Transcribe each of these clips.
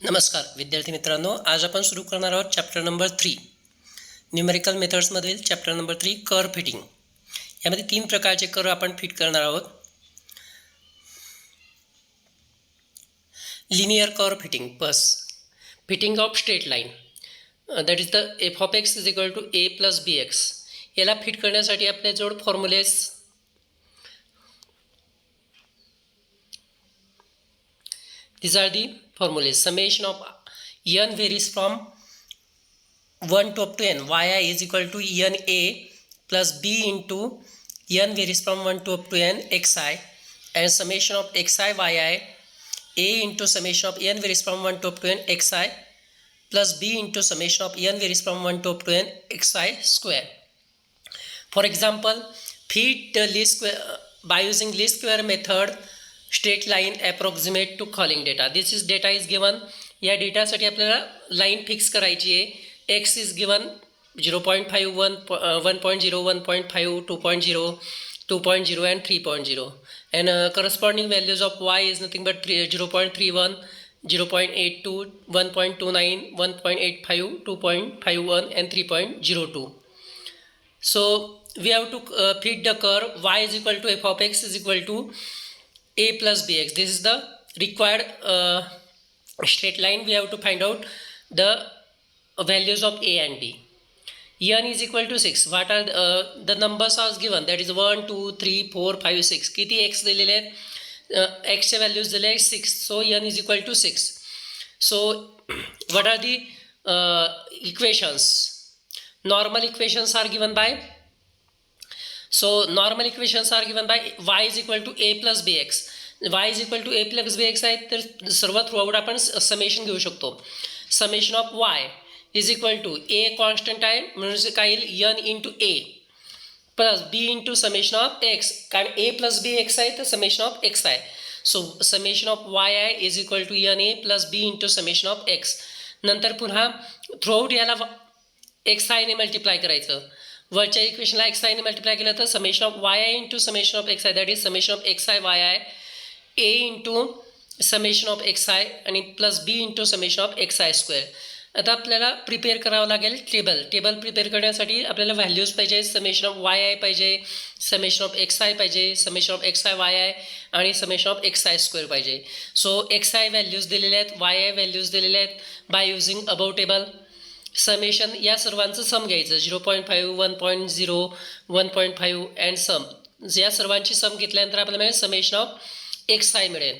नमस्कार विद्यार्थी मित्रांनो, आज आपण सुरू करणार आहोत चॅप्टर नंबर 3 न्यूमेरिकल मेथड्समधील चॅप्टर नंबर 3 कर्व फिटिंग. यामध्ये 3 प्रकारचे कर्व आपण फिट करणार आहोत. Linear curve fitting, best fitting of straight line, that is the F of X is equal to A plus B X. याला फिट करण्यासाठी आपल्याजवळ फॉर्म्युलेस these are the formulas. Summation of n varies from 1 to up to n. yi is equal to n a plus b into n varies from 1 to up to n xi, and summation of xi yi a into summation of n varies from 1 to up to n xi plus b into summation of n varies from 1 to up to n xi square. For example, fit the least square by using least square method straight line approximate to calling data. This is data is given. या डेटासाठी आपल्याला line fix करायची आहे. X is given 0.5, 1.0, 1.5, 2.0, 2.0 and 3.0, and corresponding values of y is nothing but 0.31, 0.82, 1.29, 1.85, 2.51 and 3.02. So we have to fit the curve y is equal to f of x is equal to a plus bx. This is the required straight line. We have to find out the values of a and b. n is equal to 6. What are the numbers are given, that is 1 2 3 4 5 6. किती x दिलेले आहेत? x चे values दिले आहेत 6. So n is equal to 6. So what are the equations? Normal equations are given by, so normal equations are given by y is equal to a plus bx. y is equal to a plus bx आहे, तर सर्व throughout आपण summation घेऊ शकतो. Summation of y is equal to a constant आहे म्हणजे काय येईल n into a plus b into summation of x, कारण a प्लस b x आहे तर समेशन ऑफ x आहे. सो समेशन ऑफ y आहे is equal to n a plus b into summation of x. नंतर पुन्हा throughout याला x आयने multiply करायचं. वरच्या इक्वेशनला एक्स आयने मल्टिप्लाय केलं तर summation of Y I into summation of X I, that is summation of X I Y I A into summation of X I आणि plus B into summation of X I square. आता आपल्याला prepare करावं लागेल table prepare करण्यासाठी आपल्याला values पाहिजे. Summation of Y आय पाहिजे, summation of X आय पाहिजे, summation of X I Y आय आणि summation of X I square पाहिजे. सो एक्स आय व्हॅल्यूज दिलेले आहेत, वाय आय व्हॅल्यूज दिलेले आहेत. By using above table summation या सर्वांचं सम घ्यायचं. 0.5, 1.0, 1.5 अँड सम. या सर्वांची सम घेतल्यानंतर आपल्याला मिळेल समेशन ऑफ एक्स आय मिळेल.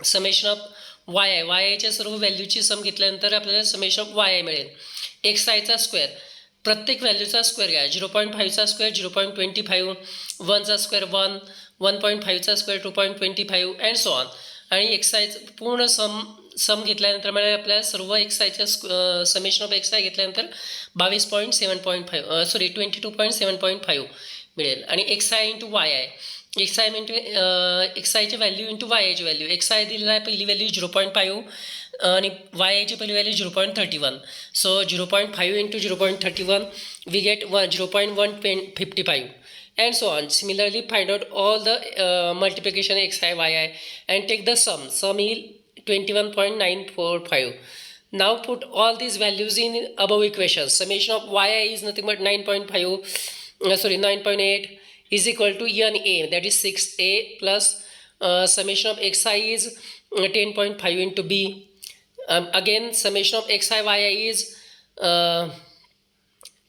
समेशन ऑफ वाय आय, वाय आयच्या सर्व व्हॅल्यूची सम घेतल्यानंतर आपल्याला समेशन ऑफ वाय आय मिळेल. एक्स आयचा स्क्वेअर, प्रत्येक व्हॅल्यूचा स्क्वेअर घ्या. 0.5चा स्क्वेअर 0.25, 1चा स्क्वेअर 1, 1.5चा स्क्वेअर 2.25 अँड सो ऑन. आणि एक्स आयचं पूर्ण सम घेतल्यानंतर मला आपल्याला सर्व एक्स आयच्या समेशन ऑफ एक्स आय घेतल्यानंतर 22.7.5 मिळेल. आणि X I into Y I, X I into X आयची व्हॅल्यू इंटू वाय आयची व्हॅल्यू. एक्स आय दिलेला आहे पहिली व्हॅल्यू 0.5 आणि वाय आयची पहिली value 0.31. So 0.5 into 0.31 we get 0.155 and so on. Similarly, find out all the multiplication x I y I and take the sum. Sum is 21.945. Now put all these values in above equations. Summation of y I is nothing but 9.8 is equal to n a, that is 6a plus summation of x I is 10.5 into b. Again summation of x I y I is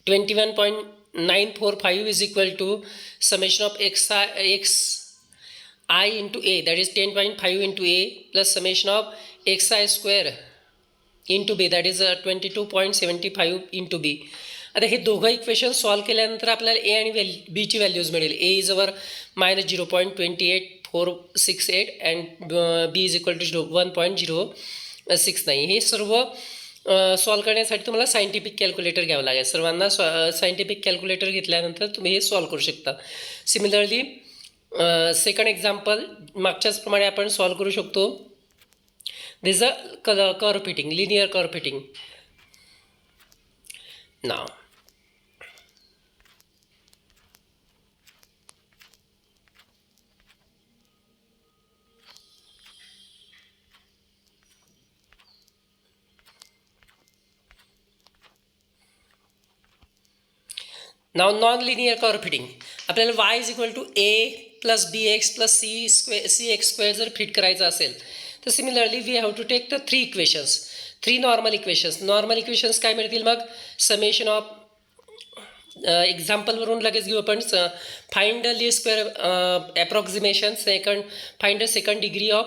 21.945 is equal to summation of x I into a, that is 10.5 into a plus summation of x I square into b, that is 22.75 into b. आता हे दोघं equation solve केल्यानंतर आपल्याला A आणि बीची values मिळेल. A is our -0.28468 and B is equal to 1.069. हे सर्व solve करण्यासाठी तुम्हाला सायंटिफिक कॅल्क्युलेटर घ्यावं लागेल. सर्वांना सायंटिफिक कॅल्क्युलेटर घेतल्यानंतर तुम्ही हे सॉल्व करू शकता. सिमिलरली सेकंड एक्झाम्पल मागच्याच प्रमाणे आपण सॉल्व करू शकतो. This a curve fitting, linear curve fitting. नाव नाव नॉन लिनियर कर्व फिटिंग आपल्याला y is equal to A plus B x plus c x square जर फिट करायचं असेल तर similarly we have to take the three equations, three normal equations. Normal equations काय मिळतील मग? समेशन ऑफ एक्झाम्पलवरून लगेच घेऊ आपण. Find the least square approximation second, find the second degree of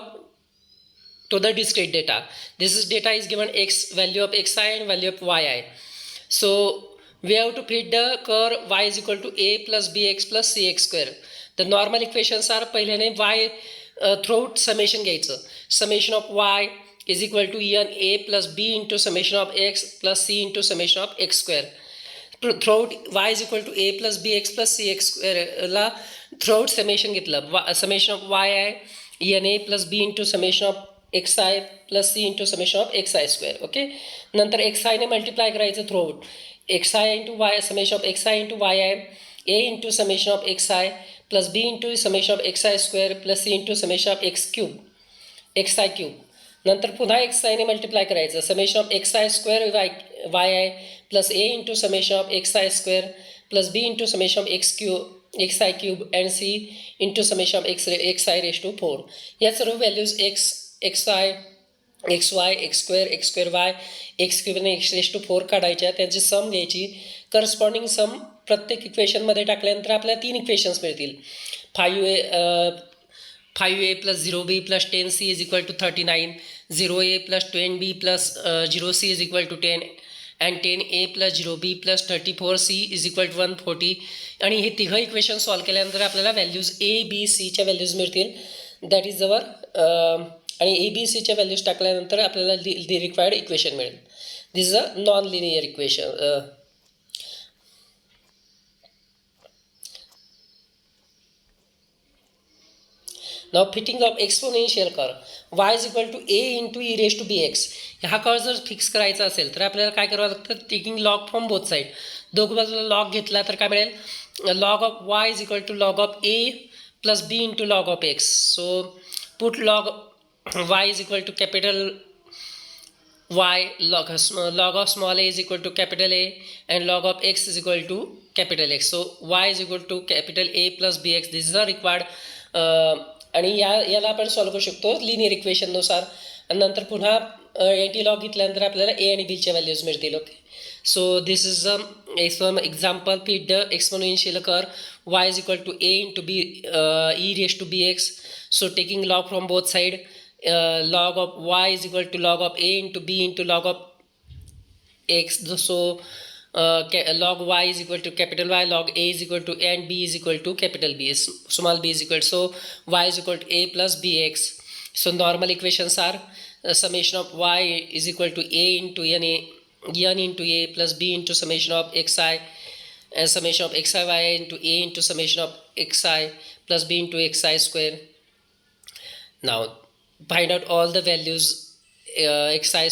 to the discrete data. This is data is given x value of xi and value of yi. So we have to fit the curve y is equal to a plus bx plus cx square. The normal equations are पहिल्याने y throughout summation घ्यायचं. Summation of y is equal to en a plus b into summation of x plus c into summation of x square. Throughout y is equal to a plus bx plus cx square La throughout summation घेतलं. Summation of yi en a plus b into summation of xi plus c into summation of xi square. Okay, नंतर xi ने multiply करायचं throughout. xi into y summation of xi into y a into summation of xi plus B into summation of xi square plus c into summation of x cube xi cube. नंतर पुन्हा xi ने multiply करायचं summation of xi square y plus a into summation of xi square plus B into summation of xi cube and C into summation of xi raise to 4. या सर्व values xi, xy, x square y, x cube आणि x raise to 4 काढायच्या. त्यांची सम घ्यायची. Corresponding सम प्रत्येक इक्वेशनमध्ये टाकल्यानंतर आपल्याला 3 equations मिळतील. 5a plus 0b plus 10c is equal to 39, 0a plus 10b plus 0c is equal to 10 and 10a plus 0b plus 34c is equal to 140. आणि हे तिघं इक्वेशन सॉल्व केल्यानंतर आपल्याला व्हॅल्यूज ए बी सीच्या values मिळतील. That is our आणि A B सीच्या values टाकल्यानंतर आपल्याला दी रिक्वायर्ड इक्वेशन मिळेल. This is a non linear equation. Now fitting of exponential curve y is equal to A into e raise to B x. हा curve जर fix करायचा असेल तर आपल्याला काय करावं लागतं? Taking log from both side. दोघं बाजूला लॉग घेतला तर काय मिळेल? Log of y is equal to log of A plus B into log of x. So put log y is equal to capital Y, log of small a is equal to capital A and log of x is equal to capital X. So y is equal to capital A plus bx. This is the required आणि याला आपण solve करू शकतो linear इक्वेशननुसार. नंतर पुन्हा anti log घेतल्यानंतर आपल्याला A आणि बीच्या व्हॅल्यूज मिळतील. Okay, so this is some example. Fit the exponential curve y is equal to a into b e raised to bx. So taking log from both side, log of y is equal to log of a into b into log of x. So log y is equal to capital Y, log a is equal to a and b is equal to capital B, small b is equal to, so y is equal to a plus bx. So normal equations are summation of y is equal to a into n into a plus b into summation of xi and summation of xi y into a into summation of xi plus b into xi square. Now find out all the values xi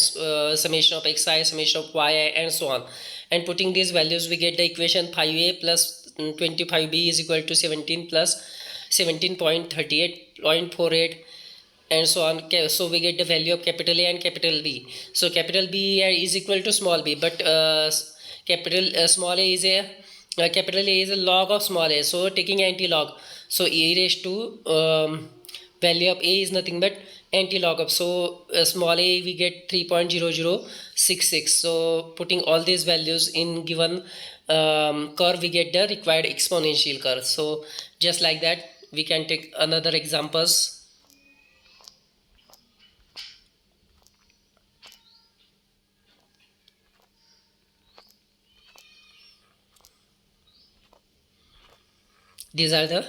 summation of xi, summation of yi and so on, and putting these values we get the equation 5a plus 25b is equal to 17 plus 17.38.48 and so on. So we get the value of capital A and capital B. So capital B is equal to small b, but capital small a is a capital A is a log of small a, so taking anti-log, so e raised to value of a is nothing but anti-log of, so small a we get 3.0066. So putting all these values in given curve we get the required exponential curve. So just like that we can take another examples. These are the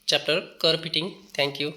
chapter curve fitting. Thank you.